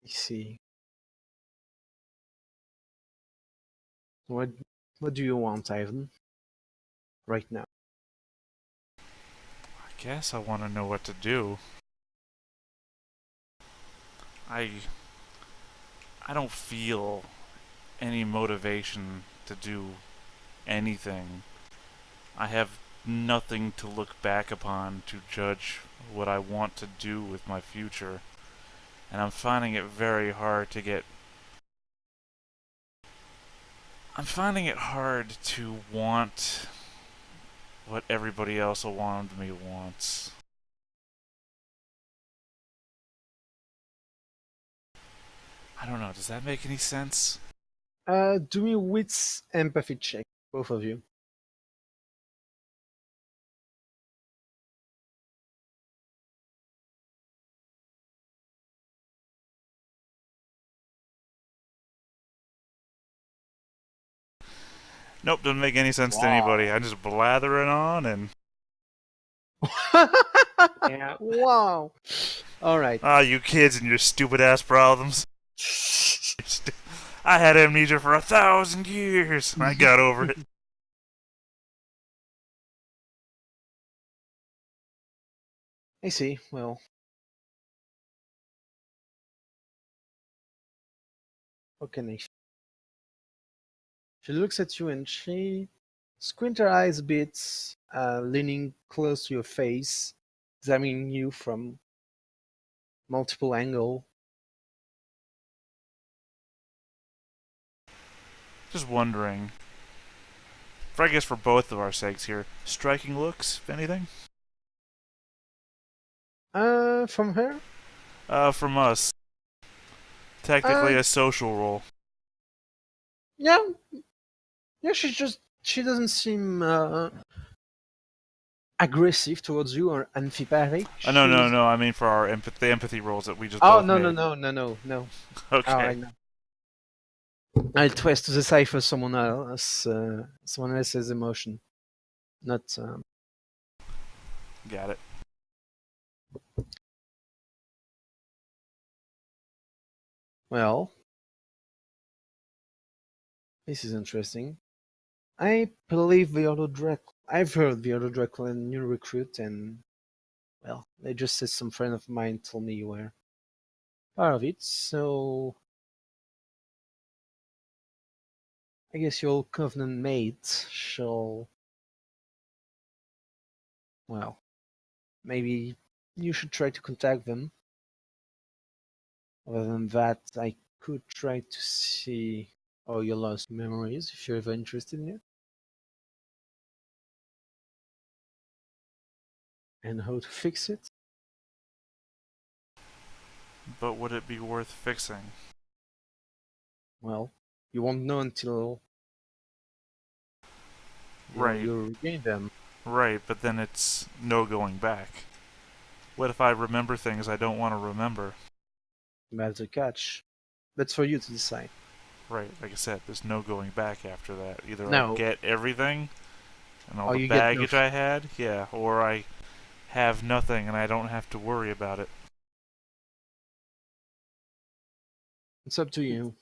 I see. What what do you want, Ivan? Right now? I guess I want to know what to do. I I don't feel any motivation to do anything. I have nothing to look back upon to judge what I want to do with my future, and I'm finding it very hard to get. I'm finding it hard to want what everybody else around me wants. I don't know, does that make any sense? Do me wits empathy check, both of you. Nope, doesn't make any sense to anybody. Wow. I'm just blathering on and. Yeah. Wow. All right. Ah, you kids and your stupid ass problems. I had amnesia for 1,000 years. I got over it. I see. Well, how can I? She looks at you and she squint her eyes a bit, leaning close to your face, examining you from multiple angle. Just wondering. I guess for both of our sakes here, striking looks, if anything? From her? From us. Technically Uh, a social role. yeah, yeah. She doesn't seem aggressive towards you or antipathic. No, no, She's no. I mean for our the empathy rolls that we just oh both no no made. no no no no. Oh, I Okay, know. I'll twist to decipher someone else's emotion, not. got it. Well, this is interesting. I believe the auto Dracula. I've heard the auto Dracula new recruit, and well, they just said some friend of mine told me you were part of it. So I guess your covenant mate shall. Well, maybe you should try to contact them. Other than that, I could try to see all your lost memories if you're ever interested in it, and how to fix it. But would it be worth fixing? Well, you won't know until Right, you regain them. right, but then it's no going back. What if I remember things I don't want to remember? That's a catch. That's for you to decide. Right, like I said, there's no going back after that. Either I No, get everything and all or the you get baggage nothing. I had, yeah, or I have nothing and I don't have to worry about it. It's up to you.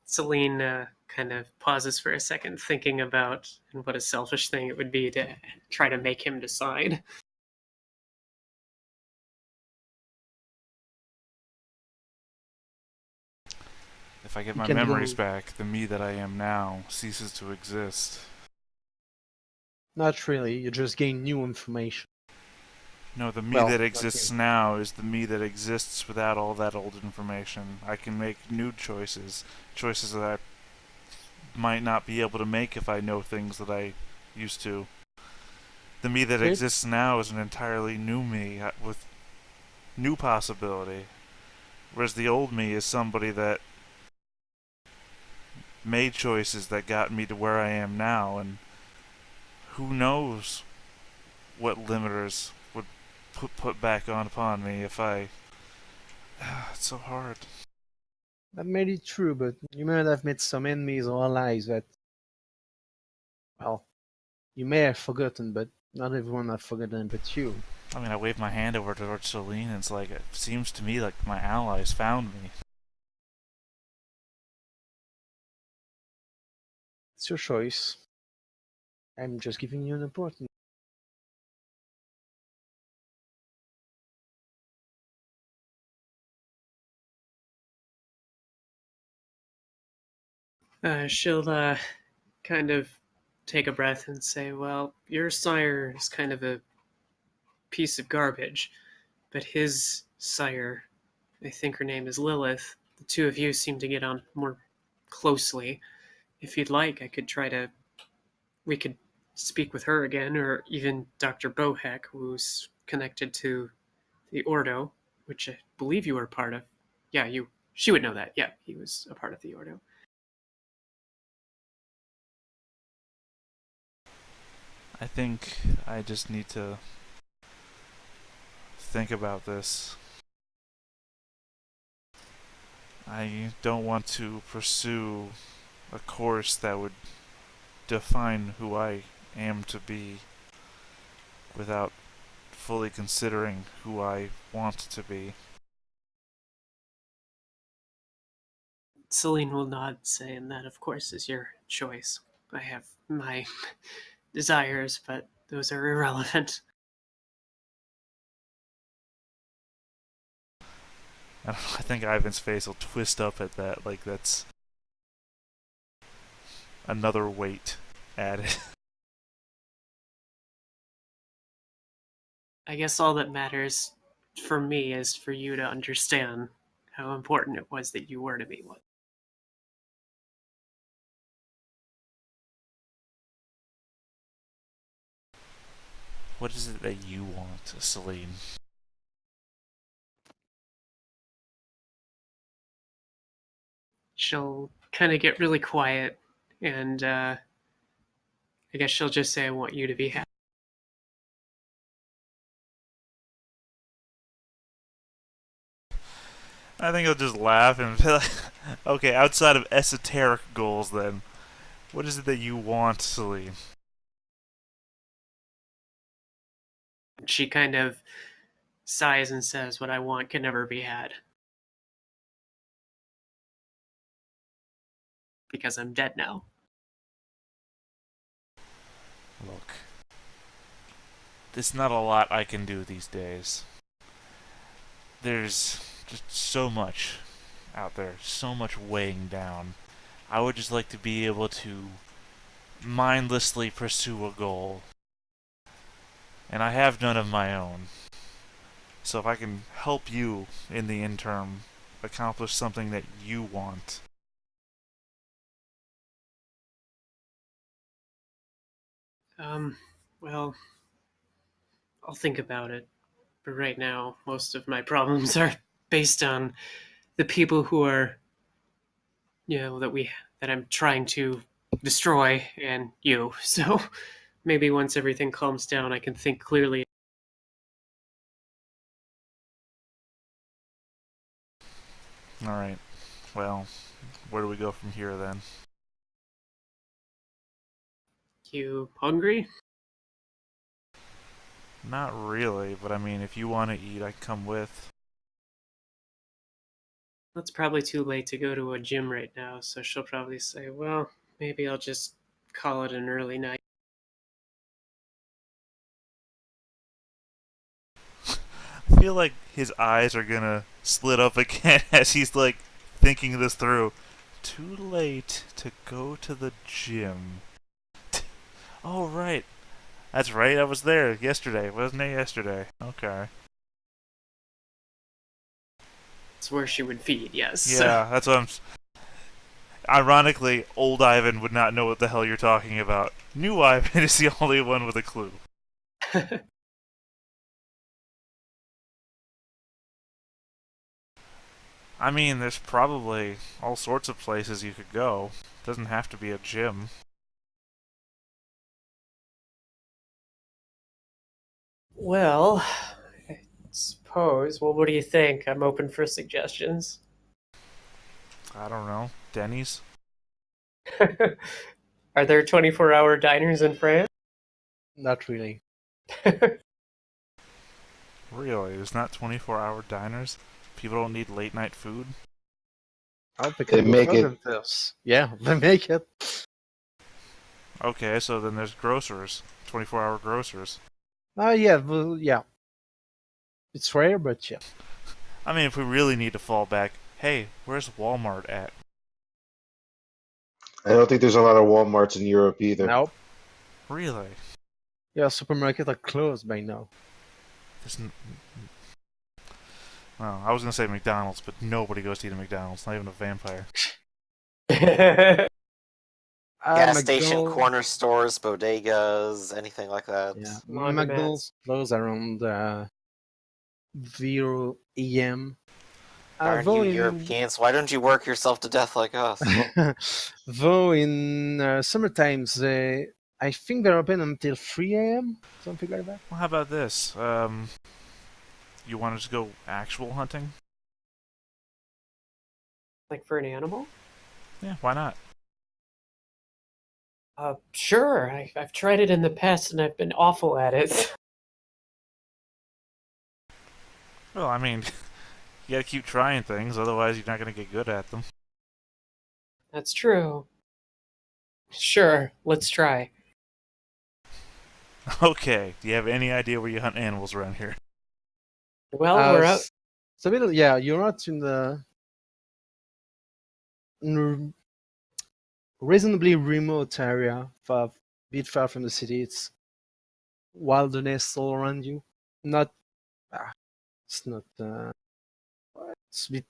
Celine kind of pauses for a second, thinking about what a selfish thing it would be to try to make him decide. If I get You my can memories go. back, the me that I am now ceases to exist. Not really. You just gain new information. No, the me Well, that not really. exists now is the me that exists without all that old information. I can make new choices that I might not be able to make if I know things that I used to. The me that Okay. exists now is an entirely new me with new possibility, whereas the old me is somebody that made choices that got me to where I am now, and who knows what limiters would put back on upon me if I. It's so hard. That may be true, but you might have met some enemies or allies that, well, you may have forgotten, but not everyone has forgotten but you. I mean, I wave my hand over towards Celine, and it's like it seems to me like my allies found me. It's your choice. I'm just giving you an opportunity. She'll kind of take a breath and say, "Well, your sire is kind of a piece of garbage, but his sire, I think her name is Lilith. The two of you seem to get on more closely. If you'd like, I could try to. We could speak with her again, or even Dr. Bohek, who's connected to the Ordo, which I believe you were part of. Yeah, you. She would know that. Yeah, he was a part of the Ordo." I think I just need to think about this. I don't want to pursue a course that would define who I am to be without fully considering who I want to be. Celine will nod, saying that, of course, is your choice. I have my desires, but those are irrelevant. I think Ivan's face will twist up at that, like that's another weight added. I guess all that matters for me is for you to understand how important it was that you were to me. What is it that you want, Celine? She'll kind of get really quiet, and I guess she'll just say, "I want you to be happy." I think he'll just laugh and be like, okay, outside of esoteric goals then, what is it that you want, Celine? She kind of sighs and says, "What I want can never be had. Because I'm dead now." Look, there's not a lot I can do these days. There's just so much out there, so much weighing down. I would just like to be able to mindlessly pursue a goal. And I have none of my own. So if I can help you in the interim accomplish something that you want. Well, I'll think about it. But right now, most of my problems are based on the people who are, that I'm trying to destroy, and you. So maybe once everything calms down, I can think clearly. Alright, well, where do we go from here then? You hungry? Not really, but I mean, if you want to eat, I can come with. It's probably too late to go to a gym right now, so she'll probably say, "Well, maybe I'll just call it an early night." I feel like his eyes are gonna slit up again as he's like thinking this through. Too late to go to the gym. Oh, right. That's right, I was there yesterday, wasn't I yesterday? Okay. It's where she would feed, yes. Yeah, that's what I'm. Ironically, old Ivan would not know what the hell you're talking about. New Ivan is the only one with a clue. I mean, there's probably all sorts of places you could go. Doesn't have to be a gym. Well, I suppose. Well, what do you think? I'm open for suggestions. I don't know. Denny's? Are there 24-hour diners in France? Not really. Really? There's not 24-hour diners? People don't need late night food? I'll pick They up make both it. of those. Yeah, they make it. Okay, so then there's grocers. 24-hour grocers. Yeah, well, yeah. It's rare, but yeah. I mean, if we really need to fall back, hey, where's Walmart at? I don't think there's a lot of Walmarts in Europe either. Nope. Really? Yeah, supermarkets are closed by now. There's well, I was gonna say McDonald's, but nobody goes to eat a McDonald's, not even a vampire. Gas station, McDonald's, corner stores, bodegas, anything like that. yeah, Laundromats. McDonald's close around 0 a.m. Darn Though you in Europeans, why don't you work yourself to death like us? though in summer times, I think they're open until 3 a.m. Something like that. Well, how about this? You want to go actual hunting? Like for an animal? Yeah, why not? Sure. I've tried it in the past and I've been awful at it. Well, I mean, you gotta keep trying things, otherwise you're not gonna get good at them. That's true. Sure, let's try. Okay, do you have any idea where you hunt animals around here? Well, we're out. So yeah, you're not in the reasonably remote area, far bit far from the city. It's wilderness all around you. Not, it's not. It's a bit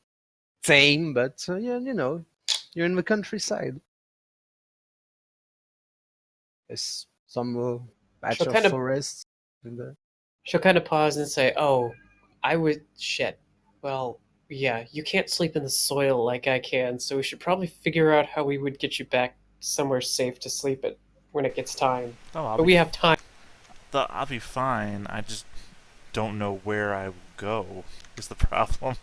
tame, but yeah, you're in the countryside. There's some patch She'll of kind of- forest in there. She'll kind of pause and say, "Oh, I would shit. Well, yeah, you can't sleep in the soil like I can, so we should probably figure out how we would get you back somewhere safe to sleep at when it gets time. Oh, But we have time." I'll be fine. I just don't know where I will go. Is the problem?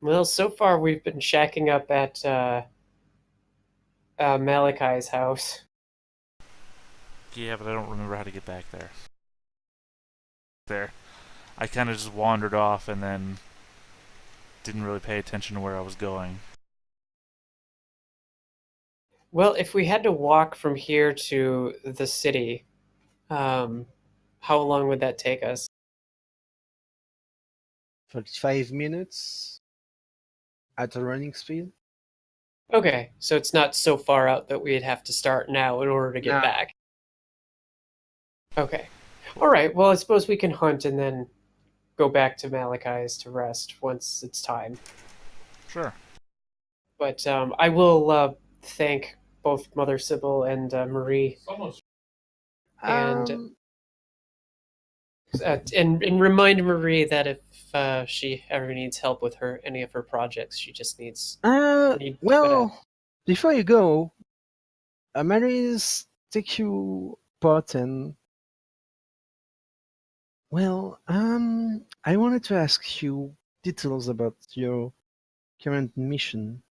Well, so far we've been shacking up at Malachi's house. Yeah, but I don't remember how to get back there. I kind of just wandered off and then didn't really pay attention to where I was going. Well, if we had to walk from here to the city, how long would that take us? 45 minutes at a running speed. Okay, so it's not so far out that we'd have to start now in order to get No. back. Okay. All right, well, I suppose we can hunt and then go back to Malachi's to rest once it's time. Sure. But I will thank both Mother Sybil and Marie And- Um, and remind Marie that if she ever needs help with any of her projects, she just needs... well, before you go, Mary's take you apart and I wanted to ask you details about your current mission.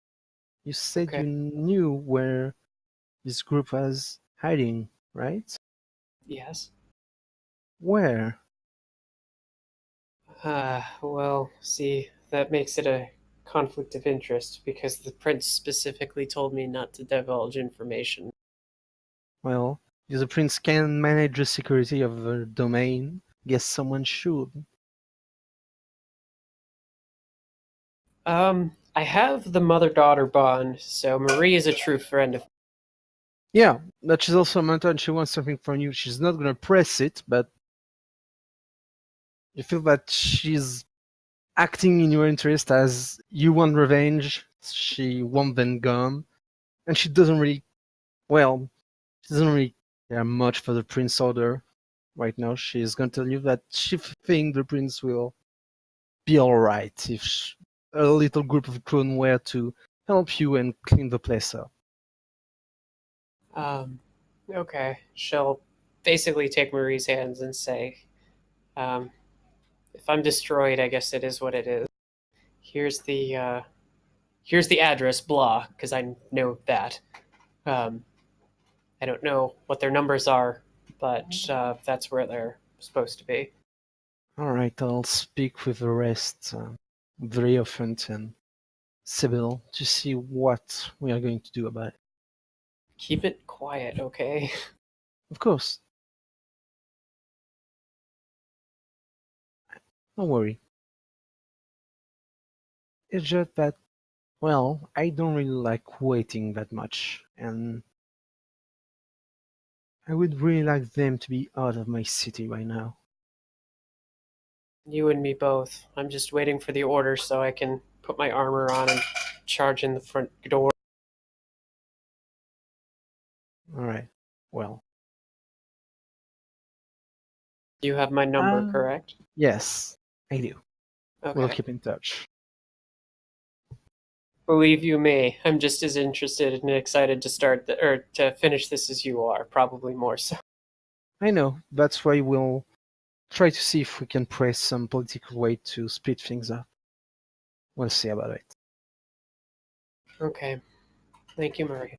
You said Okay. you knew where this group was hiding, right? Yes. Where? Well, see, that makes it a conflict of interest because the prince specifically told me not to divulge information. Well, if the prince can manage the security of the domain, guess someone should. I have the mother-daughter bond, so Marie is a true friend of... Yeah, but she's also a mentor and she wants something from you. She's not gonna press it, but you feel that she's acting in your interest as you want revenge, she want them gone, and she doesn't really care much for the prince order right now. She's gonna tell you that she thinks the prince will be alright if a little group of clone were to help you and clean the place up. Okay. She'll basically take Marie's hands and say, if I'm destroyed, I guess it is what it is. Here's the address, blah, because I know that. I don't know what their numbers are, but that's where they're supposed to be. Alright, I'll speak with the rest, the Elephant and Sybil, to see what we are going to do about it. keep it quiet, okay? Of course. Don't worry. It's just that, well, I don't really like waiting that much, and I would really like them to be out of my city right now. You and me both. I'm just waiting for the order so I can put my armor on and charge in the front door. Alright, well. You have my number, correct? Yes, I do. Okay. We'll keep in touch. Believe you me, I'm just as interested and excited to start or to finish this as you are, probably more so. I know, that's why we'll try to see if we can press some political way to speed things up. We'll see about it. Okay. Thank you, Maria.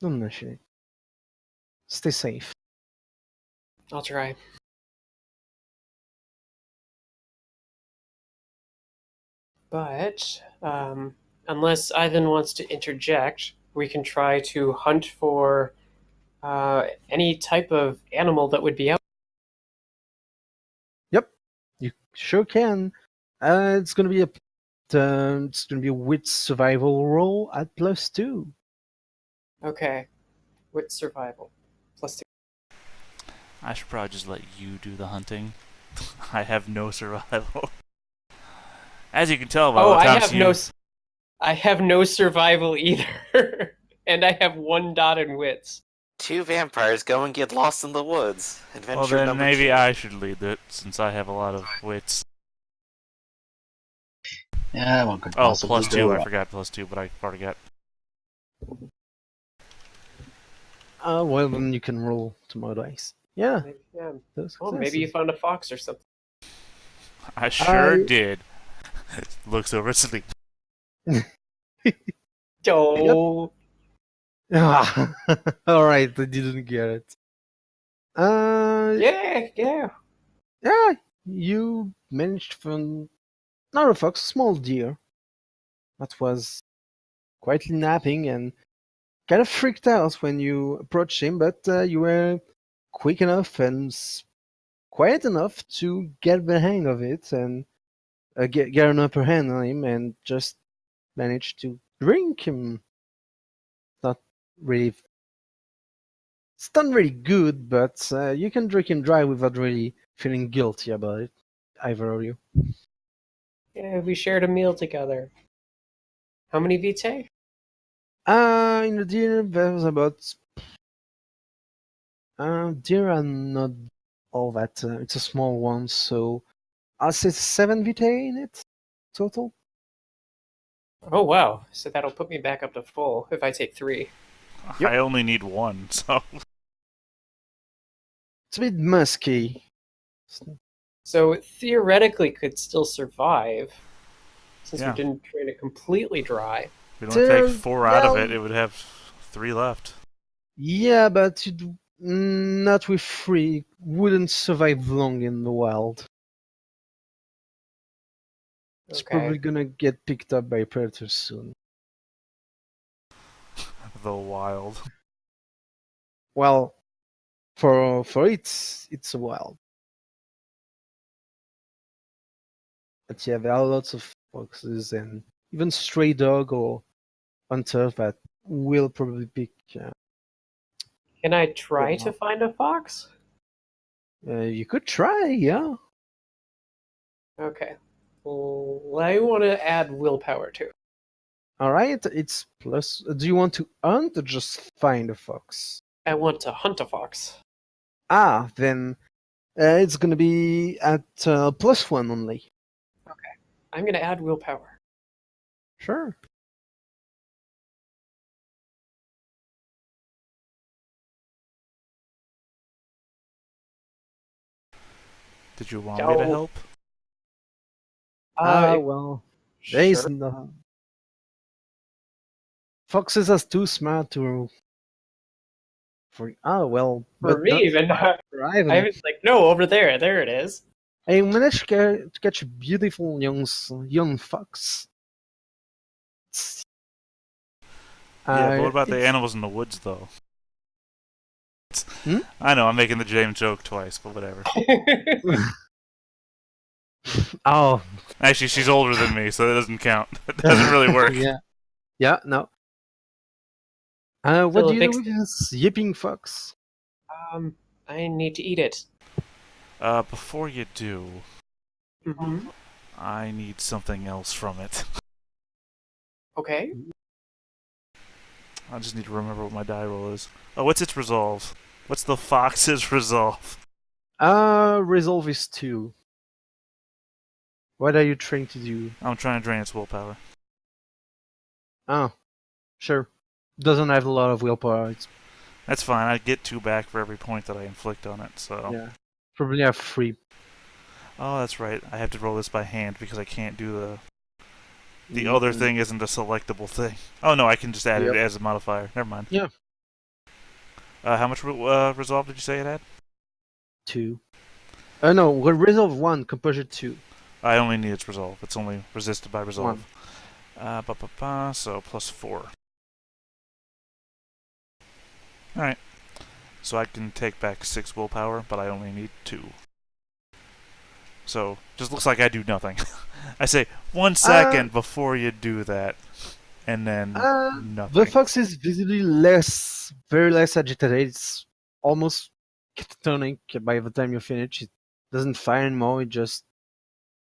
Don't mention it. Stay safe. I'll try. But, unless Ivan wants to interject, we can try to hunt for any type of animal that would be out. Yep, you sure can. It's gonna be a wit survival roll at +2. Okay. With survival. +2. I should probably just let you do the hunting. I have no survival. As you can tell by I have no survival either. And I have 1 dot in wits. 2 vampires go and get lost in the woods. Adventure Well, then number maybe 2. I should lead it, since I have a lot of wits. Yeah, one could Oh, possibly +2. go I up. forgot +2, but I already got. Well, then you can roll tomorrow dice. Yeah. Maybe, yeah. Those Oh, maybe you successes. found a fox or something. I sure I- did. Looks over at sleep. Oh. Ah, all right, I didn't get it. Yeah. Yeah, you managed to find not a fox, a small deer that was quietly napping and kind of freaked out when you approached him, but you were quick enough and quiet enough to get the hang of it and get an upper hand on him and just manage to drink him. Not really. It's not really good, but you can drink him dry without really feeling guilty about it, either of you. Yeah, we shared a meal together. How many vitae? In the dinner, there was about. Deer are not all that. It's a small one, so I'll say 7 vitae in it total. Oh, wow. So that'll put me back up to full if I take 3. Yep. I only need 1, so. It's a bit musky. So it theoretically could still survive, since Yeah. we didn't drain it completely dry. If we only take So, 4 out of well- it, it would have 3 left. Yeah, but not with 3. Wouldn't survive long in the wild. It's Okay. probably gonna get picked up by predators soon. The wild. Well, for it's a wild. But yeah, there are lots of foxes and even stray dog or hunter that will probably pick. Can I try Yeah. to find a fox? You could try, yeah. Okay. Well, I want to add willpower to it. All right, it's plus. Do you want to hunt or just find a fox? I want to hunt a fox. Then it's gonna be at +1 only. I'm going to add willpower. Sure. Did you want me to No. help? Well, there is sure. no. Foxes are too smart to. Well, For but me, not even. for Ivan. I was like, no, over there. There it is. I managed to catch a beautiful young fox. It's Yeah, but what about the It's- animals in the woods, though? Hmm? I know, I'm making the James joke twice, but whatever. Oh, Actually, she's older than me, so that doesn't count. It doesn't really work. yeah, yeah, no. What do you do Philip, with this yipping fox? I need to eat it. Before you do, Mm-hmm. I need something else from it. Okay. I just need to remember what my die roll is. Oh, what's its resolve? What's the fox's resolve? Resolve is 2. What are you trying to do? I'm trying to drain its willpower. Oh, sure. Doesn't have a lot of willpower. It's, That's fine. I get 2 back for every point that I inflict on it, so... yeah, probably have 3. Oh, that's right. I have to roll this by hand because I can't do the... The other thing isn't a selectable thing. Oh, no, I can just add it as a modifier. Never mind. Yeah. How much resolve did you say it had? 2. No, resolve 1, composure 2. I only need its resolve. It's only resisted by resolve. So plus 4. Alright. So I can take back 6 willpower, but I only need 2. So, just looks like I do nothing. I say, 1 second before you do that. And then nothing. The fox is visibly very less agitated. It's almost catatonic by the time you finish. It doesn't fire anymore. It just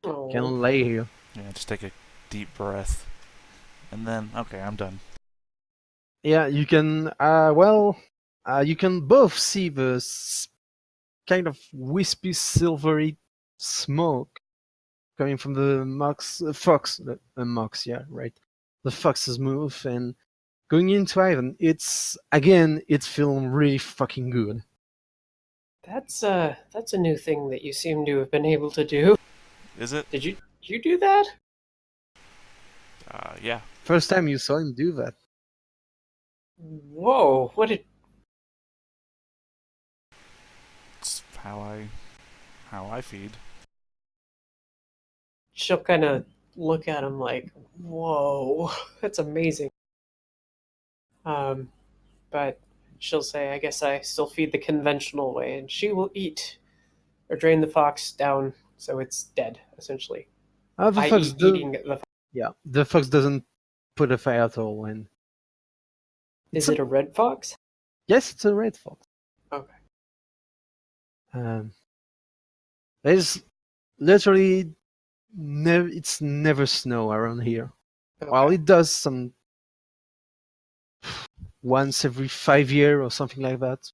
can lay here. Yeah, just take a deep breath. And then, okay, I'm done. Yeah, you can. You can both see the kind of wispy, silvery smoke coming from the fox. Yeah, right. The fox's move and going into Ivan. It's feeling really fucking good. That's a new thing that you seem to have been able to do. Is it? Did you do that? Yeah. First time you saw him do that. Whoa! What did? It's how I feed. She'll kind of look at him like, "Whoa, that's amazing." But she'll say, "I guess I still feed the conventional way," and she will eat or drain the fox down so it's dead, essentially. The fox eating the. Yeah, the fox doesn't put a fire at all. And Is it a red fox? yes, it's a red fox. Okay. There's literally it's never snow around here. Okay. Well, it does some once every 5 years or something like that.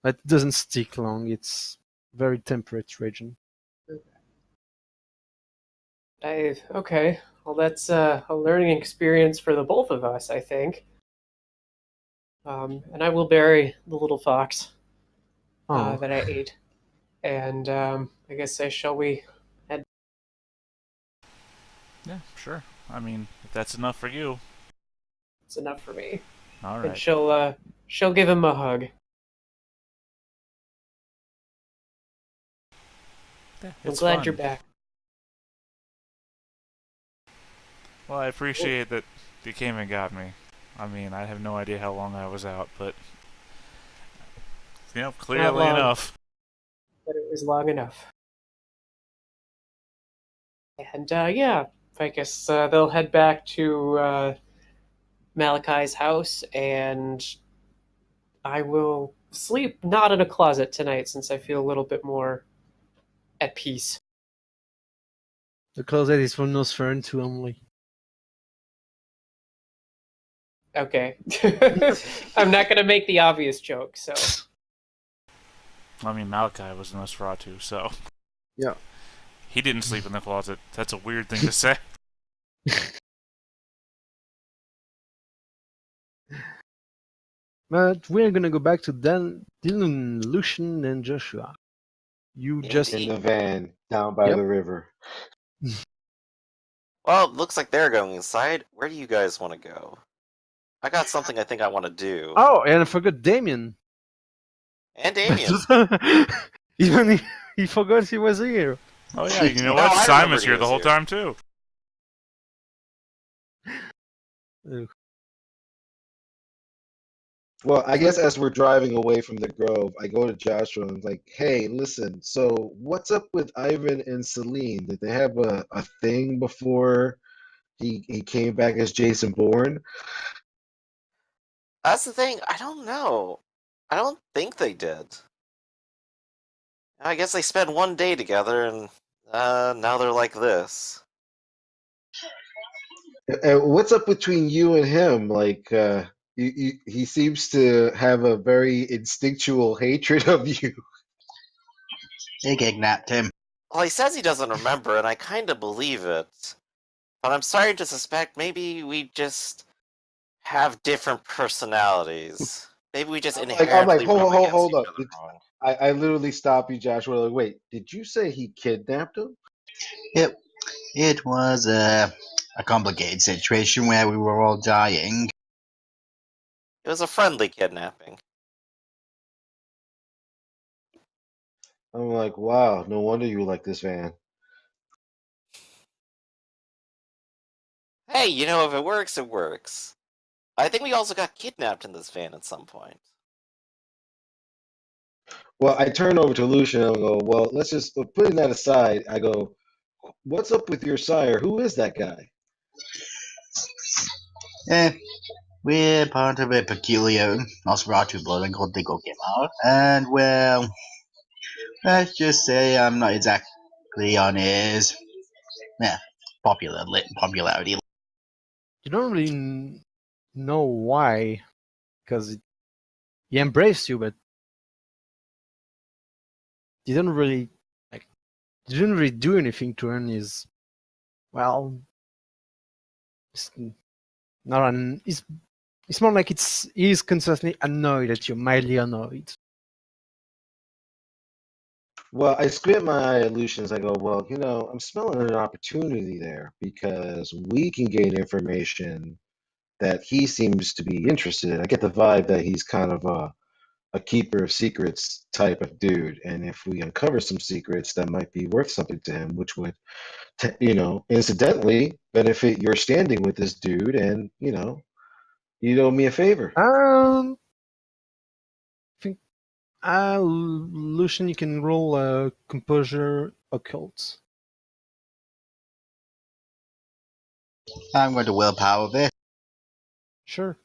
But it doesn't stick long. It's very temperate region. Okay. Well, that's a learning experience for the both of us, I think. And I will bury the little fox that I ate. And I guess shall we head? Yeah, sure. I mean, if that's enough for you. It's enough for me. All And right. she'll give him a hug. Yeah, I'm it's glad fun. you're back. Well, I appreciate that you came and got me. I mean, I have no idea how long I was out, but clearly long. enough. But it was long enough. And yeah, I guess they'll head back to Malachi's house, and I will sleep not in a closet tonight since I feel a little bit more at peace. The closet is for Nosfern to only. Okay. I'm not going to make the obvious joke, so. I mean, Malachi was in Nosferatu, so. Yeah. He didn't sleep in the closet. That's a weird thing to say. But we're gonna go back to Dylan, Lucian, and Joshua. You just In the van down by Yep. the river. Well, it looks like they're going inside. Where do you guys want to go? I got something I think I want to do. Oh, and I forgot Damien. And Damien. Even he forgot he was here. Oh yeah, you know No, what? I Simon's remembered he here the was whole here. time too. Well, I guess as we're driving away from the Grove, I go to Joshua and I'm like, hey, listen, so what's up with Ivan and Celine? Did they have a thing before he came back as Jason Bourne? That's the thing. I don't know. I don't think they did. I guess they spent one day together, and now they're like this. And what's up between you and him? Like, he seems to have a very instinctual hatred of you. They kidnapped him. Well, he says he doesn't remember, and I kind of believe it. But I'm starting to suspect maybe we just have different personalities. Maybe we just I'm like, inherently rub against hold each up. other wrong. I literally stop you, Joshua. Like, wait, did you say he kidnapped him? Yep, it was a complicated situation where we were all dying. It was a friendly kidnapping. I'm like, wow, no wonder you like this van. Hey, if it works, it works. I think we also got kidnapped in this van at some point. Well, I turn over to Lucian and I go, well, let's just putting that aside. I go, what's up with your sire? Who is that guy? Eh, we're part of a peculiar Nosferatu blood called the Gokemar, and well, let's just say I'm not exactly on his yeah, popularity. You don't really know why, because he embraced you, but you don't really like. You didn't really do anything to earn his. Well, it's not an. It's more like he's constantly annoyed at you, mildly annoyed. Well, I squint my eye at Lucian's. I go, well, I'm smelling an opportunity there because we can gain information that he seems to be interested in. I get the vibe that he's kind of a keeper of secrets type of dude. And if we uncover some secrets, that might be worth something to him, which would, incidentally benefit your standing with this dude. And, you'd owe me a favor. I think Lucian, you can roll a composure occult. I'm going to willpower this. Sure.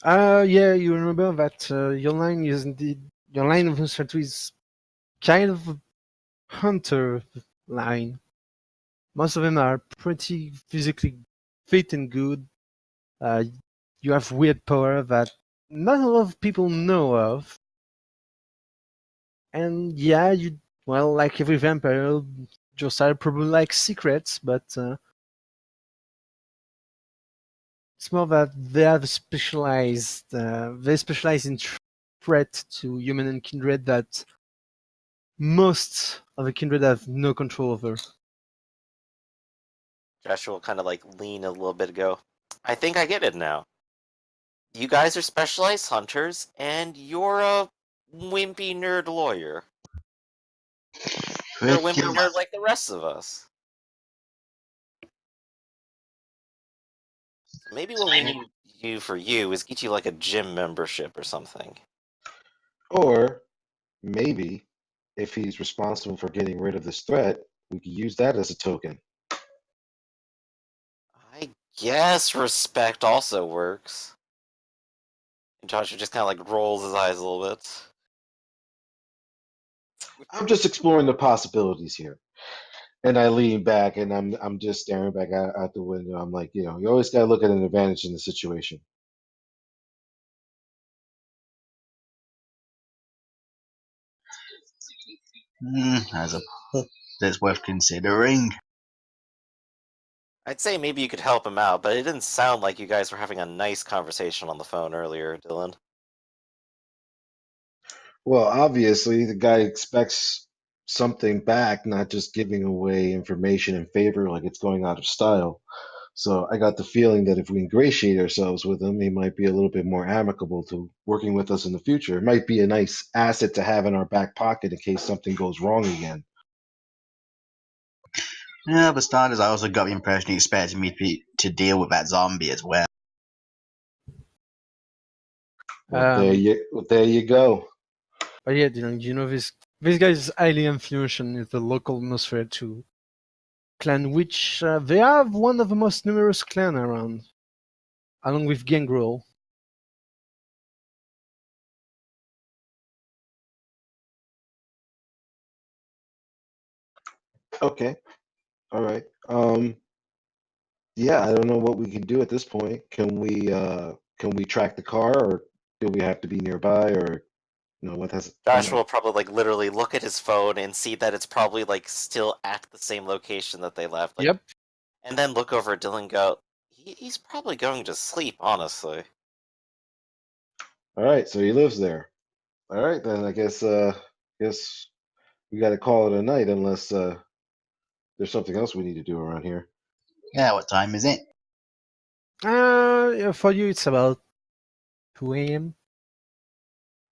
Yeah, you remember that your line is indeed your line of strategy is kind of a hunter line. Most of them are pretty physically fit and good. Uh, you have weird power that not a lot of people know of. And yeah, like every vampire, Josiah probably likes secrets, but it's more that they specialize in threat to human and kindred that most of the kindred have no control over. Joshua will kind of lean a little bit ago. I think I get it now. You guys are specialized hunters, and you're a wimpy nerd lawyer. You're a wimpy nerd like the rest of us. Maybe what we need to do for you is get you a gym membership or something. Or maybe if he's responsible for getting rid of this threat, we could use that as a token. I guess respect also works. And Joshua just kind of rolls his eyes a little bit. I'm just exploring the possibilities here. And I lean back and I'm just staring back out the window. I'm like, you always gotta look at an advantage in the situation. As a that's worth considering. I'd say maybe you could help him out, but it didn't sound like you guys were having a nice conversation on the phone earlier, Dylan. Well, obviously the guy expects something back, not just giving away information in favor like it's going out of style. So I got the feeling that if we ingratiate ourselves with him, he might be a little bit more amicable to working with us in the future. It might be a nice asset to have in our back pocket in case something goes wrong again. Yeah, but starters, I also got the impression he expected me to deal with that zombie as well. Well, there you go. But yeah, this guy is highly influential in the local atmosphere too. Clan which they have one of the most numerous clan around, along with Gangrel. Okay. All right. Yeah, I don't know what we can do at this point. Can we track the car, or do we have to be nearby, or what has Joshua will probably like literally look at his phone and see that it's probably like still at the same location that they left. Like, Yep. and then look over at Dylan and go, he's probably going to sleep, honestly. All right, so he lives there. All right, then I guess we got to call it a night unless there's something else we need to do around here. Yeah, what time is it? Yeah, for you it's about 2 a.m.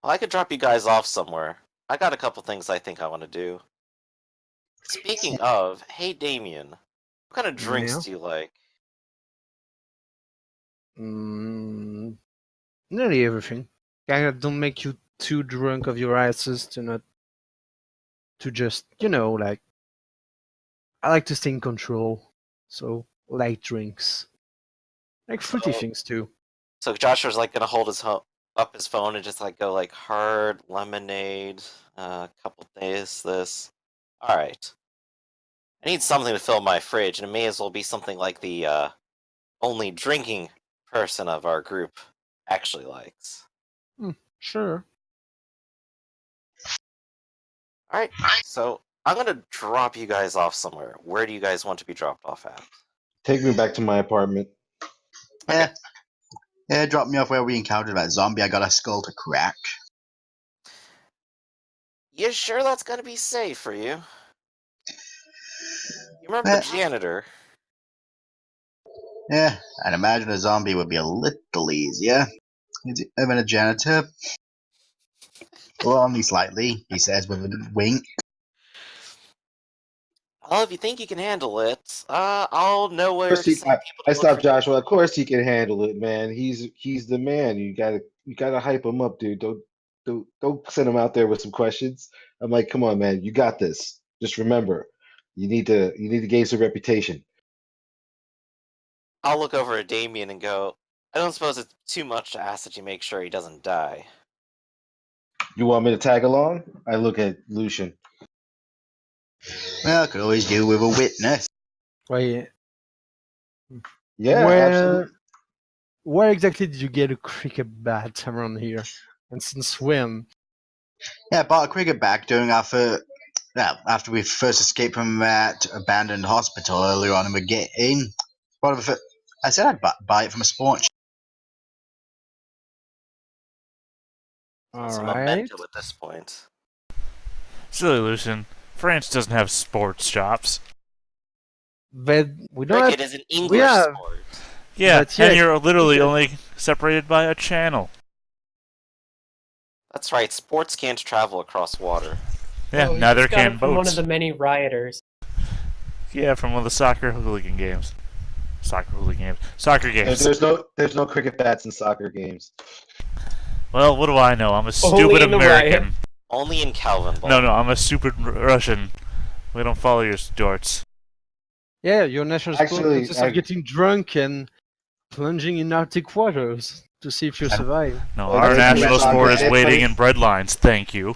Well, I could drop you guys off somewhere. I got a couple things I think I want to do. Speaking of, hey Damien, what kind of drinks Yeah. do you like? Mm, nearly everything. Kind of don't make you too drunk of your asses to just like. I like to stay in control, so light drinks, like fruity So, things too. so Joshua's like gonna hold up his phone and just like go like hard lemonade, a couple days this. All right, I need something to fill my fridge, and it may as well be something like the only drinking person of our group actually likes. Sure. All right, so I'm gonna drop you guys off somewhere. Where do you guys want to be dropped off at? Take me back to my apartment. Yeah. Yeah, drop me off where we encountered that zombie. I got a skull to crack. You sure that's gonna be safe for you? You remember Eh. the janitor? Yeah, I'd imagine a zombie would be a little easier. Is it even a janitor? Well, only slightly, he says with a wink. Well, if you think you can handle it, I'll know Of where course to he, send people I to look stopped for you. Joshua. Of course he can handle it, man. He's the man. You gotta hype him up, dude. Don't send him out there with some questions. I'm like, come on, man. You got this. Just remember, you need to gain some reputation. I'll look over at Damien and go, I don't suppose it's too much to ask that you make sure he doesn't die. You want me to tag along? I look at Lucian. Well, I could always do with a witness. Wait, Yeah, where absolutely. where exactly did you get a cricket bat around here? And since when? Yeah, bought a cricket bat during our first. Well, after we first escaped from that abandoned hospital earlier on in the game. I said I'd buy it from a sports. It's a Alright. memento at this point. Silly Lucian. France doesn't have sports shops. But we don't Cricket have. is an We English have. sport. Yeah, But yeah, and you're literally cricket- only separated by a channel. That's right, sports can't travel across water. Yeah, Oh, he neither just got can it from one boats. of the many rioters. Yeah, from one of the soccer hooligan games. Soccer games. There's no cricket bats in soccer games. Well, what do I know? I'm a Only stupid in the American. Only in Calvin Ball. No, I'm a stupid Russian. We don't follow your darts. yeah, your national sport Actually, consists of getting drunk and plunging in Arctic waters to see if you survive. No, Well, our they play national soccer. sport is They waiting play- in bread lines. Thank you.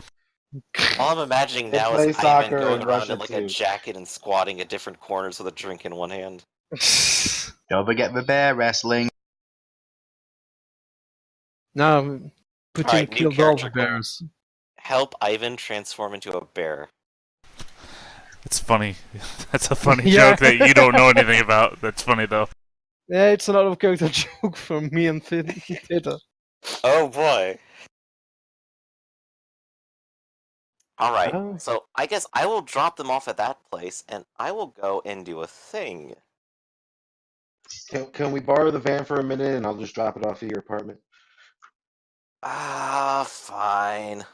All I'm imagining They now play is Ivan soccer going in around Russia in like a too. jacket and squatting at different corners with a drink in one hand. Don't forget the bear wrestling. Now, Putin Alright, new killed all the character. bears. Help Ivan transform into a bear. It's funny. That's a funny Yeah. joke that you don't know anything about. That's funny though. Yeah, it's a lot of character joke from me and Theta. Oh boy. Alright, Oh. so I guess I will drop them off at that place and I will go and do a thing. Can we borrow the van for a minute and I'll just drop it off at your apartment? Fine.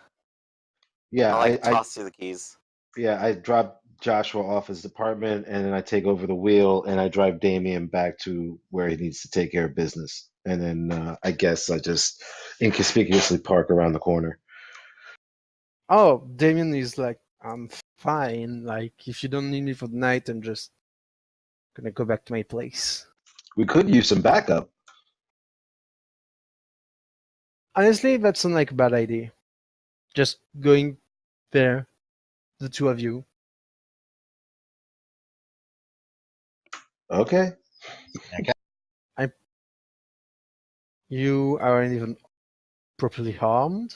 Yeah, I'll toss you the keys. I drop Joshua off his apartment and then I take over the wheel and I drive Damien back to where he needs to take care of business. And then I guess I just inconspicuously park around the corner. Oh, Damien is like, I'm fine. Like, if you don't need me for the night, I'm just gonna go back to my place. We could use some backup. Honestly, that sounds like a bad idea. Just going there, the two of you. Okay. You aren't even properly harmed.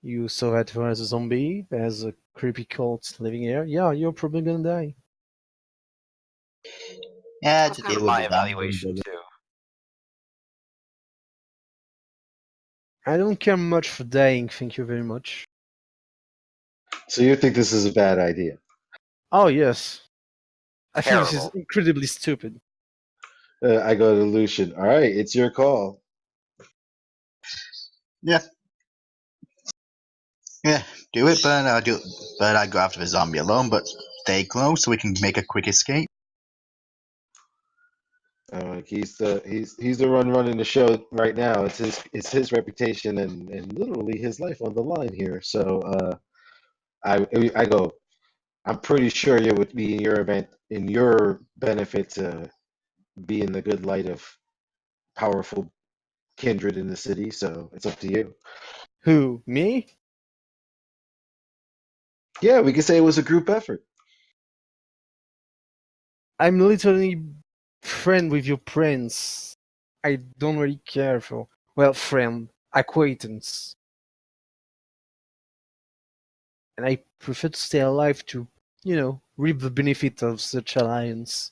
You saw that there's a zombie, there's a creepy cult living here. Yeah, you're probably gonna die. Yeah, That's to kind deal of with my the evaluation zombie. too. I don't care much for dying, thank you very much. So you think this is a bad idea? Oh, yes. I think this is Terrible. incredibly stupid. I go to Lucian. All right, it's your call. Yeah. Yeah, do it, but I go after the zombie alone, but stay close so we can make a quick escape. He's the one running the show right now. It's his reputation and literally his life on the line here. So I go. I'm pretty sure it would be in your benefit to be in the good light of powerful kindred in the city. So it's up to you. Who? Me? Yeah, we could say it was a group effort. I'm literally friend with your prince. I don't really care for, well, friend, acquaintance. And I prefer to stay alive to, reap the benefit of such alliance.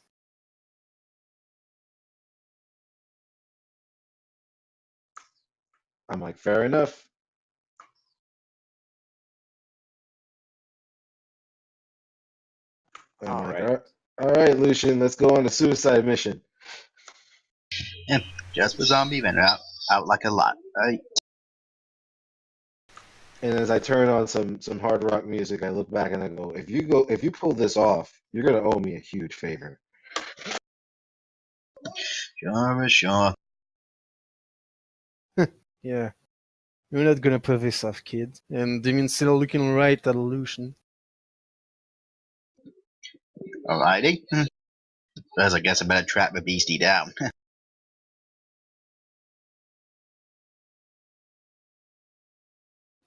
I'm like, fair enough. I'm All like, right. all right, Lucian, let's go on a suicide mission. Yeah, just the zombie, then out like a lot, right? And as I turn on some hard rock music, I look back and I go, if you pull this off, you're gonna owe me a huge favor. Sure. Yeah, you're not gonna pull this off, kid. And Demon's still looking right at Lucian. Alrighty. As I guess I better track the beastie down.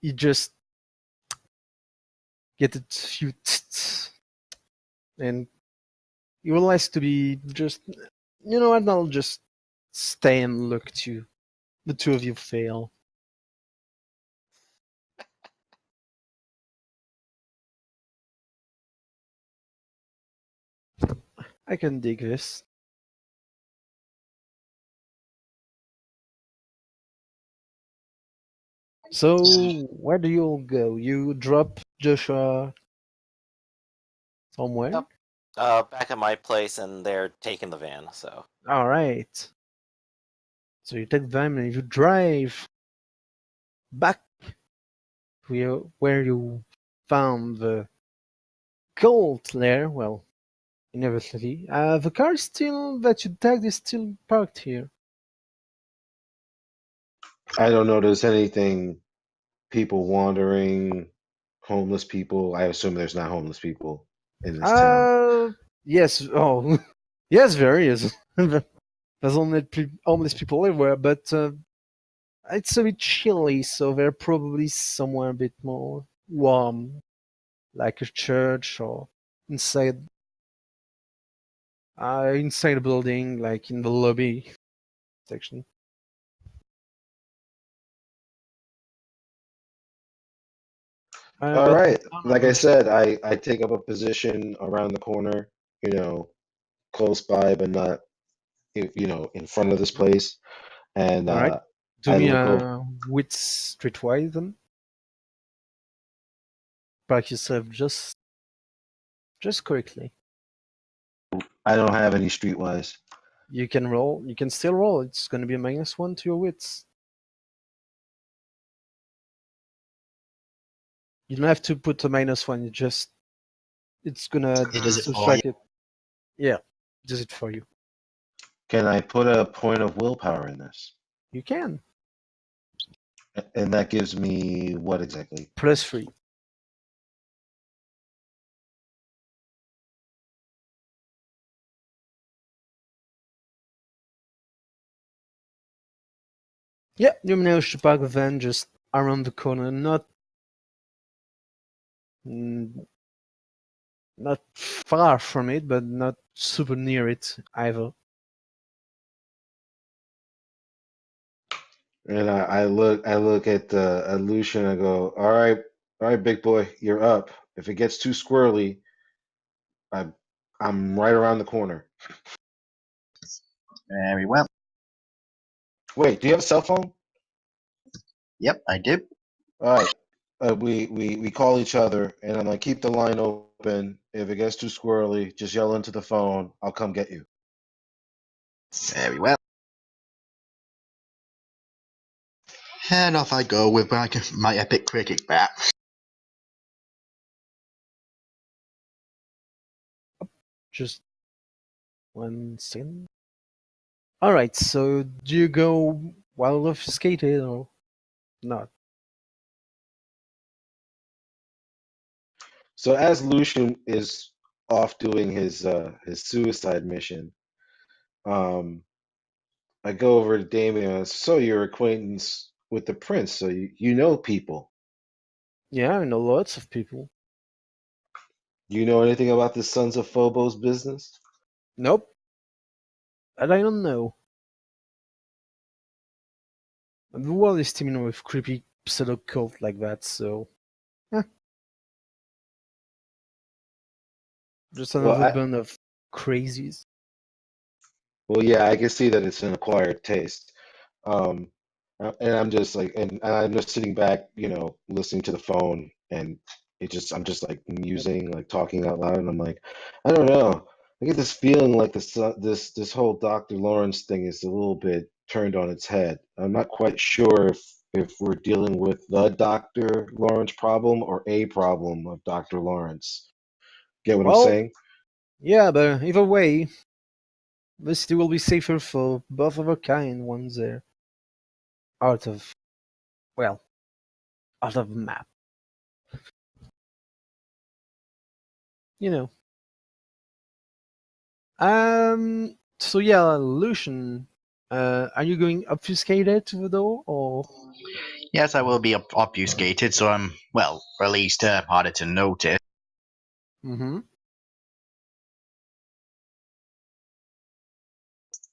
You just get a few and you realize to be just, you know what, I'll just stay and look to the two of you fail. I can dig this. So, where do you all go? You drop Joshua somewhere? Yep. Back at my place, and they're taking the van. So Alright. So you take them and you drive back to where you found the cult lair. Well, in every city. The car is still that you tagged is still parked here. I don't notice anything, people wandering, homeless people. I assume there's not homeless people in this town. Yes. Oh, yes, there is. There's only homeless people everywhere, but it's a bit chilly, so they're probably somewhere a bit more warm, like a church or inside inside a building, like in the lobby section. All But right, like I said, I take up a position around the corner, close by, but not, in front of this place. And all right, do I me look over. a wit streetwise then. Park yourself just correctly. I don't have any streetwise. You can roll. You can still roll. It's going to be a -1 to your wits. You don't have to put a -1. You just it's gonna It does it for you. subtract it. Yeah, it does it for you. Can I put a point of willpower in this? You can And that gives me what exactly? +3. Yeah, you managed to park the van just around the corner, mm, not far from it, but not super near it either. And I look at Lucian. I go, all right, big boy, you're up. If it gets too squirrely, I'm right around the corner. Very well. Wait, do you have a cell phone? Yep, I do. All right. We call each other, and I'm like, keep the line open. If it gets too squirrely, just yell into the phone. I'll come get you. Very well. And off I go with my epic cricket bat. Just 1 second. All right. So do you go while obfuscated or not? So as Lucian is off doing his suicide mission, um, I go over to Damien. So your acquaintance with the prince, so you know people. Yeah, I know lots of people. Do you know anything about the Sons of Phobos business? Nope, and I don't know. The world is teeming with creepy pseudo cult like that, so just Well, another band of crazies. yeah, I can see that it's an acquired taste. Um, and I'm just like, and I'm just sitting back, listening to the phone, and I'm just like musing, like talking out loud, and I'm like, I don't know. I get this feeling like this whole Dr. Lawrence thing is a little bit turned on its head. I'm not quite sure if we're dealing with the Dr. Lawrence problem or a problem of Dr. Lawrence. Get what I'm Well, saying? yeah, but either way, the city will be safer for both of our kind once they're out of, well, out of the map. You know. So yeah, Lucian, are you going obfuscated to the door or? Yes, I will be obfuscated, so I'm, well, or at least harder to notice. Mm-hmm.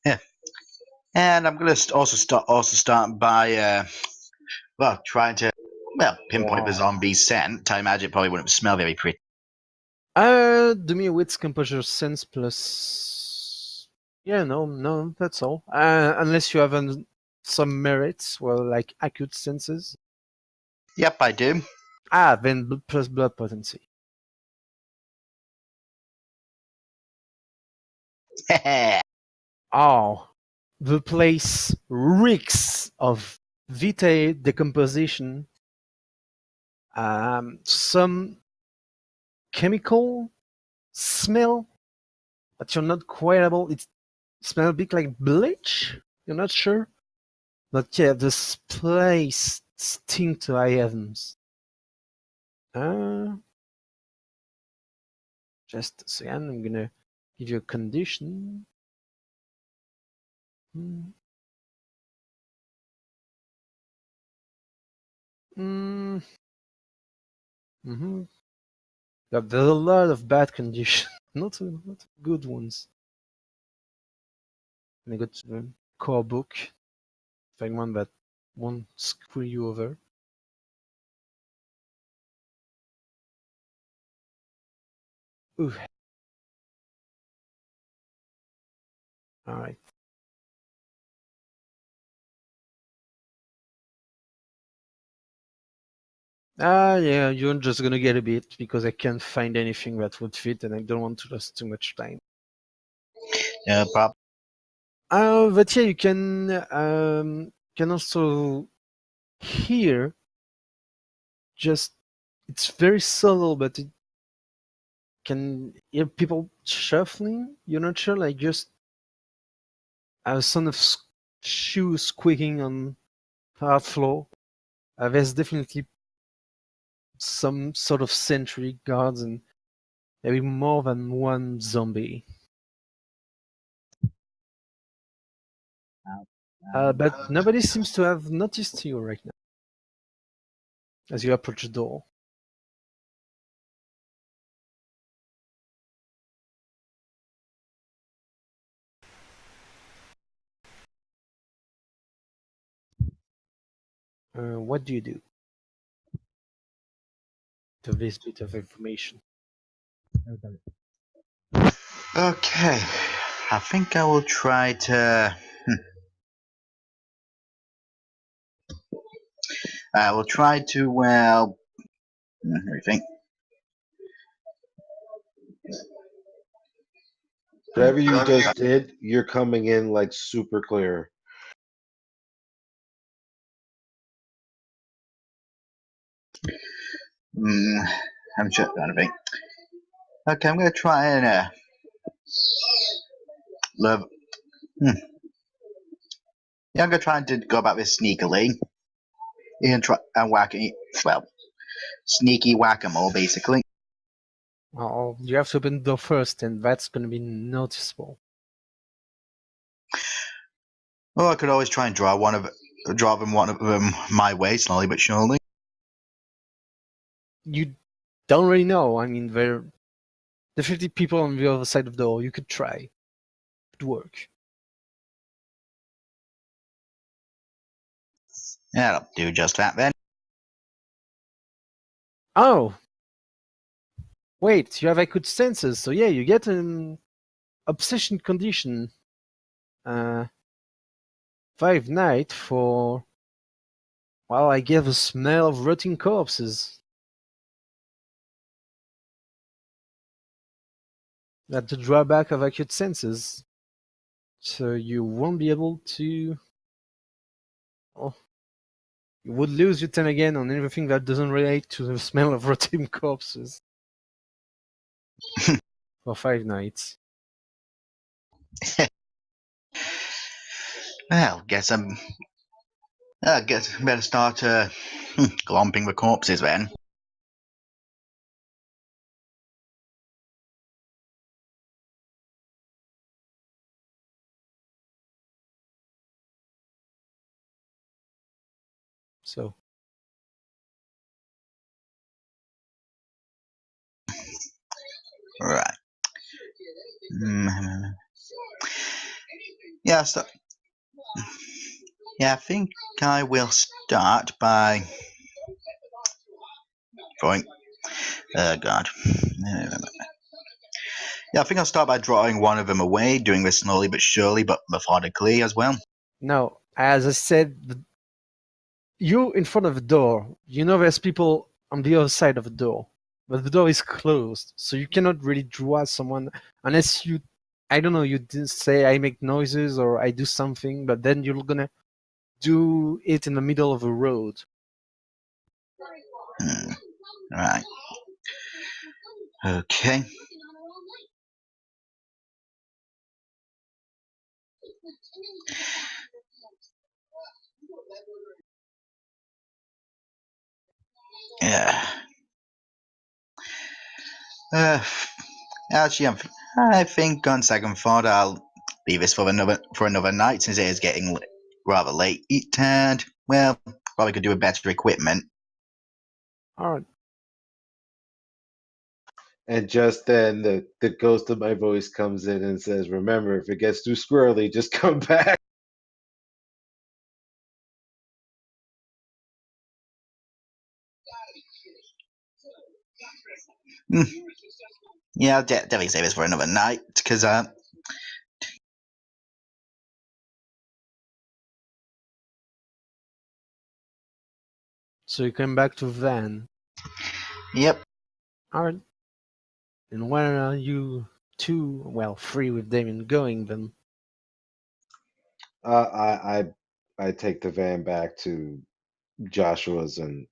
Yeah. And I'm going to also start by, well, trying to, well, pinpoint the zombie's scent. I imagine it probably wouldn't smell very pretty. Do me a wits composure sense plus. Yeah, no, that's all. Unless you have some merits, well, like acute senses. Yep, I do. Then plus blood potency. Oh, the place reeks of vitae decomposition. Some chemical smell that you're not quite able. It smells a bit like bleach. You're not sure, but yeah, this place stinks to high heavens. Just a second. I'm gonna give you a condition. Mm. Mm. Mm-hmm. There's a lot of bad conditions, not good ones. And I got the core book, find one that won't screw you over. Ooh. All right. Yeah, you're just gonna get a bit because I can't find anything that would fit and I don't want to lose too much time. No problem. But yeah, you can also hear just it's very subtle, but it can hear people shuffling. You're not sure, like just a sound of shoes squeaking on hard floor. There's definitely some sort of sentry guards and maybe more than one zombie. But nobody seems to have noticed you right now as you approach the door. What do you do to this bit of information? Okay, I think I will try to. I will try to. Well, let me think. Whatever you just did, you're coming in like super clear. I'm just trying to think. Okay, I'm gonna try and love. Hmm. Yeah, I'm gonna try to go about this sneakily and try and whack it. Well, sneaky whack-a-mole, basically. Oh, you have to open the door first, and that's going to be noticeable. Well, I could always try and draw one of them my way, slowly but surely. You don't really know. I mean, there are definitely people on the other side of the door. You could try. It would work. Yeah, I'll do just that then. Oh! Wait, you have acute senses, so yeah, you get an obsession condition. 5 night for... Well, I get the smell of rotting corpses. That's the drawback of acute senses. So you won't be able to... Oh, you would lose your turn again on everything that doesn't relate to the smell of rotting corpses. For 5 nights. Well, guess I better start glomping the corpses then. So Right. Yeah, so yeah, I think I will start by drawing. Oh God. Yeah, I think I'll start by drawing one of them away, doing this slowly but surely, but methodically as well. now, as I said, you in front of the door. You know there's people on the other side of the door, but the door is closed, so you cannot really draw someone unless you, I don't know, you didn't say I make noises or I do something, but then you're gonna do it in the middle of a road. Right. Okay. Yeah. Actually, I think on second thought I'll leave this for another night since it is getting rather late. And well, probably could do with better equipment. All right. And just then, the ghost of my voice comes in and says, "Remember, if it gets too squirrely, just come back." Hmm. Yeah, I'll definitely save this for another night because So you come back to van. yep. All right. And where are you two, well, three with Damien going then? I take the van back to Joshua's, and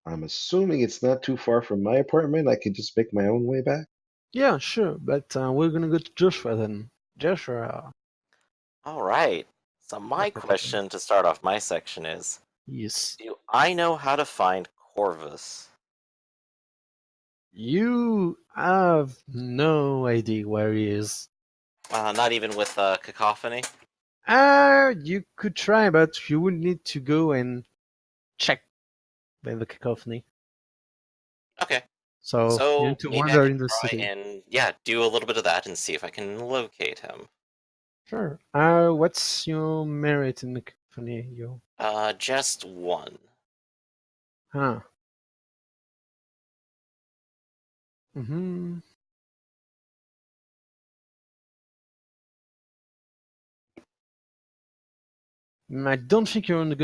I'm assuming it's not too far from my apartment. I could just make my own way back. Yeah, sure, but we're gonna go to Joshua then. Joshua. All right. So my question to start off my section is, Yes. do I know how to find Corvus? You have no idea where he is. Not even with cacophony? You could try, but you would need to go and check by the cacophony. Okay. So you So need to maybe I wander can in the try city. and do a little bit of that and see if I can locate him. Sure. What's your merit in the cacophony? Your Just one. huh. Mm-hmm. I don't think you're gonna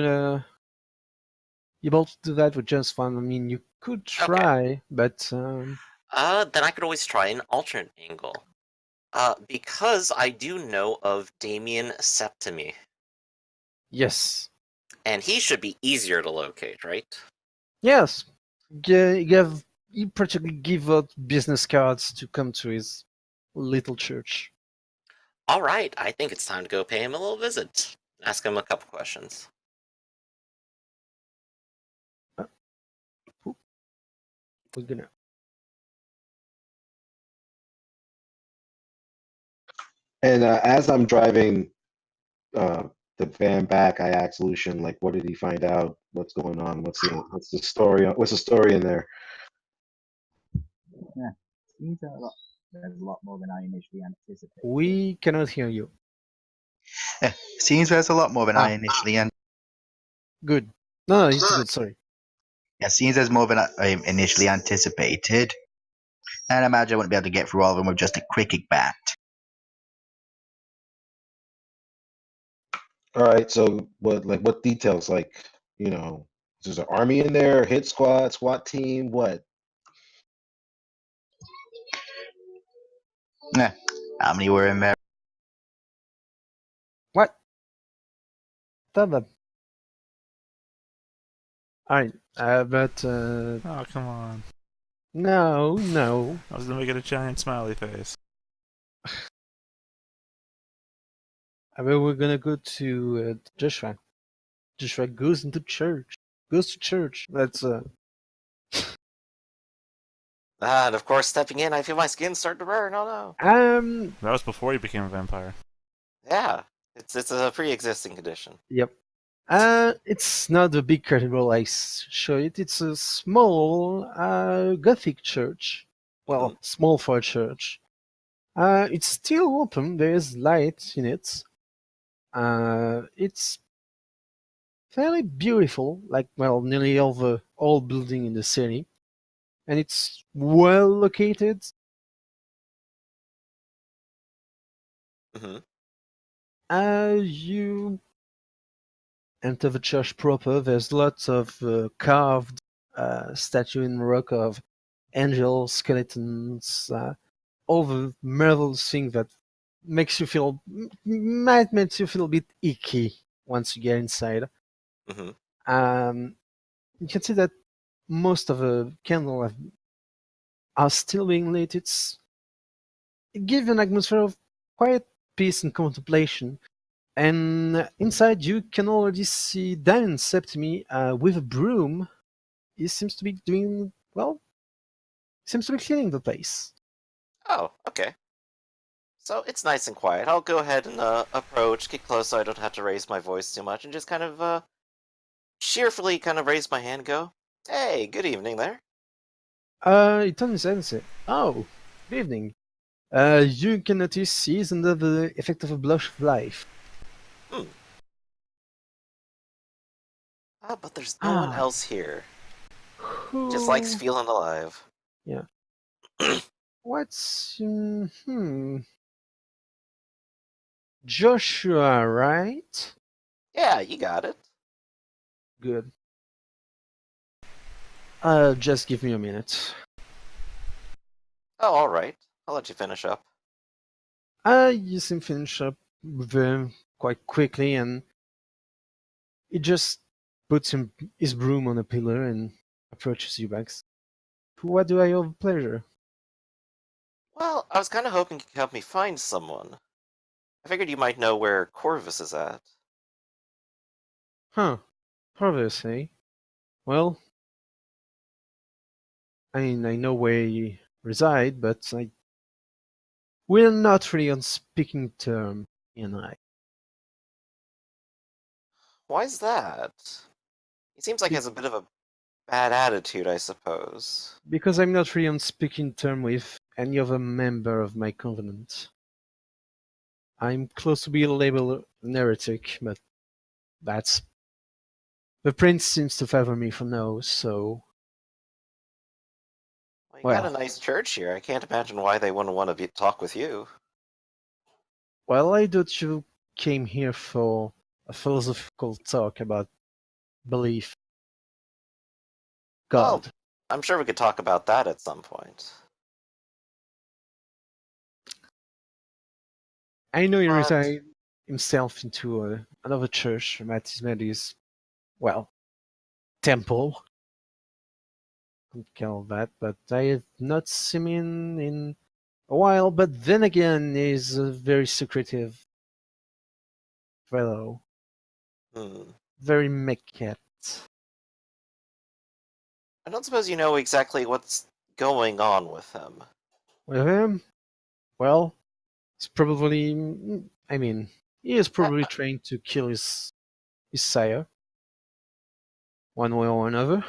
be able to do that with just one. I mean, you could Okay. try, but Then I could always try an alternate angle. Because I do know of Damien Septimi, yes, and he should be easier to locate, right? yes. You practically give out business cards to come to his little church. All right, I think it's time to go pay him a little visit. Ask him a couple questions. We're gonna. And as I'm driving uh, the van back, I asked Lucian, like, what did he find out? What's going on? What's the story? What's the story in there? Yeah, seems there's a lot more than I initially anticipated. We cannot hear you. Yeah, seems there's a lot more than I initially Good. No, it's good. Sorry. Yeah, seems there's more than I initially anticipated. And I imagine I wouldn't be able to get through all of them with just a quick bat. All right, so what details? Like, there's an army in there, hit squad, SWAT team, what? Yeah, how many were in there? What? Tell them. Alright, but Oh, come on. no. I was gonna make it a giant smiley face. I mean, we're gonna go to Joshua. Joshua goes into church. Goes to church. That's And of course, stepping in, I feel my skin start to burn. Oh no! That was before you became a vampire. Yeah, it's a pre-existing condition. Yep. It's not a big cathedral I show it. It's a small Gothic church. Well, small for a church. It's still open. There's light in it. It's fairly beautiful, like well, nearly all the old building in the city, and it's well located. You enter the church proper. There's lots of carved statue in rock of angels, skeletons, all the marvelous things that might make you feel a bit icky once you get inside. You can see that most of the candles are still being lit. It gives an atmosphere of quiet peace and contemplation. And inside you can already see Damien Septimi with a broom. He seems to be doing well. Seems to be cleaning the place. Oh, okay. So it's nice and quiet. I'll go ahead and approach, get close so I don't have to raise my voice too much, and just kind of cheerfully kind of raise my hand and go, "Hey, good evening there." He turns his head and says, "Oh, good evening. You can notice he's under the effect of a blush of life." But there's no one else here. Just likes feeling alive. Yeah. What's Joshua, right? Yeah, you got it. Good. Just give me a minute. Oh, alright. I'll let you finish up. You seem finish up with quite quickly, and he just puts his broom on a pillar and approaches you back. What do I have pleasure? Well, I was kind of hoping you could help me find someone. I figured you might know where Corvus is at. Huh? Harvest, eh? Well, I mean, I know where you reside, but we're not really on speaking term, he and I. Why is that? He seems like he Be- has a bit of a bad attitude, I suppose. because I'm not really on speaking term with any other member of my covenant. I'm close to being labeled an heretic, but that's the prince seems to favor me for now, so Well, you got a well. nice church here. I can't imagine why they wouldn't want to talk with you. Well, I thought you came here for a philosophical talk about belief, Well, God. I'm sure we could talk about that at some point. I know he But resigned himself into another church that is made his, well, temple, could call that, but I have not seen him in a while. But then again, he's a very secretive fellow, hmm, very mecat. I don't suppose you know exactly what's going on with him. With him, well, it's probably, I mean, he is probably I trying to kill his sire, one way or another.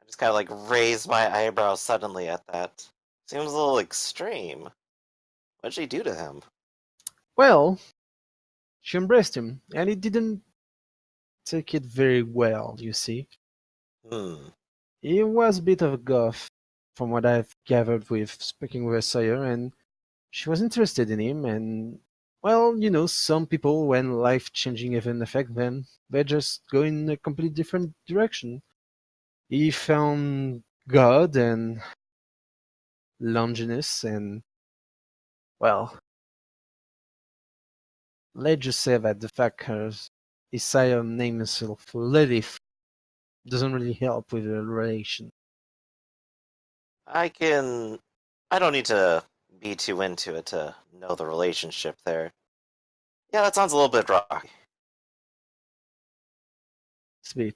just kind of like raised my eyebrows suddenly at that. Seems a little extreme. What'd she do to him? Well, she embraced him, and he didn't take it very well, you see. Hmm. He was a bit of a goth, from what I've gathered with speaking with Sawyer, and she was interested in him. And, well, some people, when life changing events affect them, they just go in a completely different direction. He found God and loneliness, and, well, let's just say that the fact her Isaiah named himself Lilith doesn't really help with the relation. I can. I don't need to be too into it to know the relationship there. Yeah, that sounds a little bit rocky. It's a bit,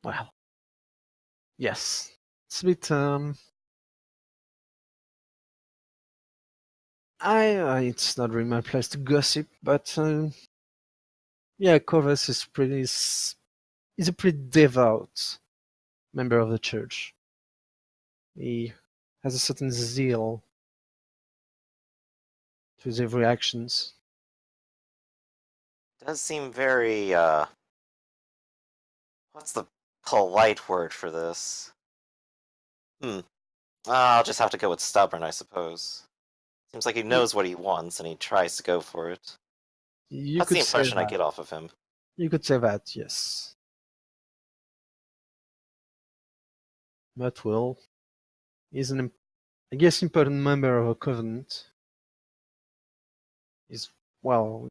well, yes, it's a bit. It's not really my place to gossip, but yeah, Corvus is he's a pretty devout member of the church. He has a certain zeal to his every actions. Does seem very, what's the polite word for this? Hmm. I'll just have to go with stubborn, I suppose. Seems like he Y- knows what he wants and he tries to go for it. You That's the could say impression I that. get off of him. You could say that, yes. But well, he's I guess, important member of a covenant. He's, well,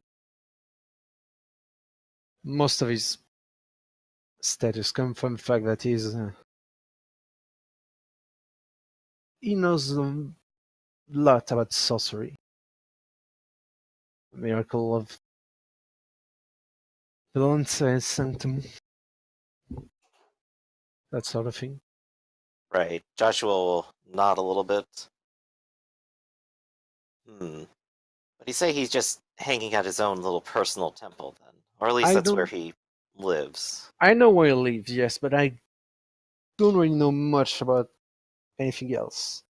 most of his status comes from the fact that he knows a lot about sorcery, miracle of Valence Sanctum, that sort of thing. Right. Joshua will nod a little bit. Hmm. But you say he's just hanging out his own little personal temple then. Or at least I that's where don't. he lives. I know where he lives, yes, but I don't really know much about anything else.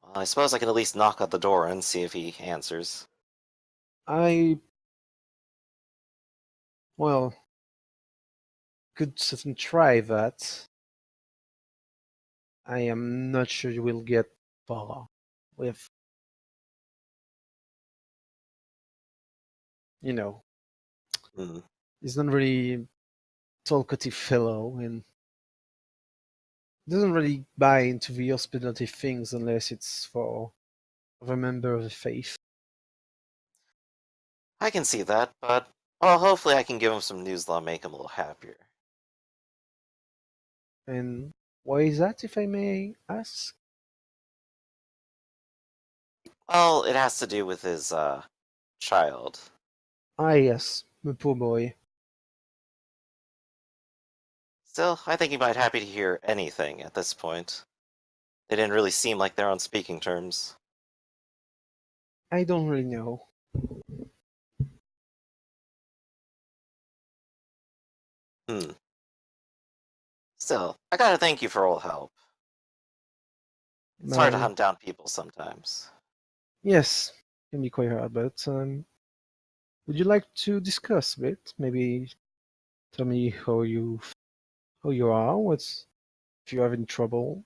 Well, I suppose I can at least knock at the door and see if he answers. I, well, could certainly try that. I am not sure you will get far with, you know, Hmm. he's not really talkative fellow and doesn't really buy into the hospitality things unless it's for a member of the faith. I can see that, but well, hopefully I can give him some news that'll make him a little happier. And why is that, if I may ask? Well, it has to do with his child. Ah, yes, the poor boy. Still, I think he might be happy to hear anything at this point. They didn't really seem like they're on speaking terms. I don't really know. Hmm. Still, I gotta thank you for all help. It's hard to My hunt down people sometimes. Yes, can be quite hard, but would you like to discuss a bit? Maybe tell me how you are, what's if you're having trouble.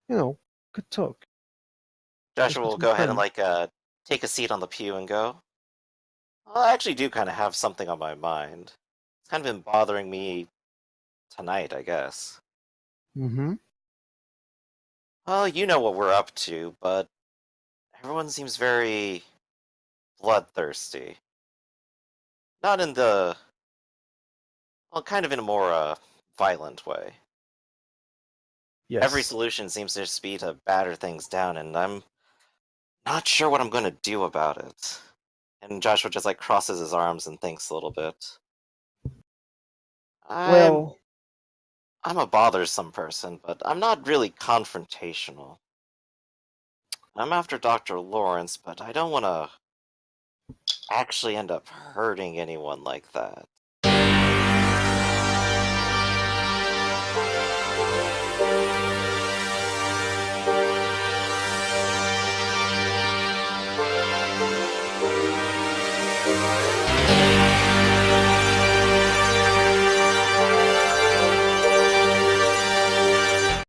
You know, good talk. Just Joshua will between go ahead and friends. take a seat on the pew and go. Well, I actually do kind of have something on my mind. It's kind of been bothering me tonight, I guess. Mm-hmm. Well, you know what we're up to, but everyone seems very bloodthirsty. Not in the, well, kind of in a more violent way. Every Yes. solution seems to just be to batter things down, and I'm not sure what I'm going to do about it. And Joshua just crosses his arms and thinks a little bit. I'm Well, I'm a bothersome person, but I'm not really confrontational. I'm after Dr. Lawrence, but I don't want to actually end up hurting anyone like that.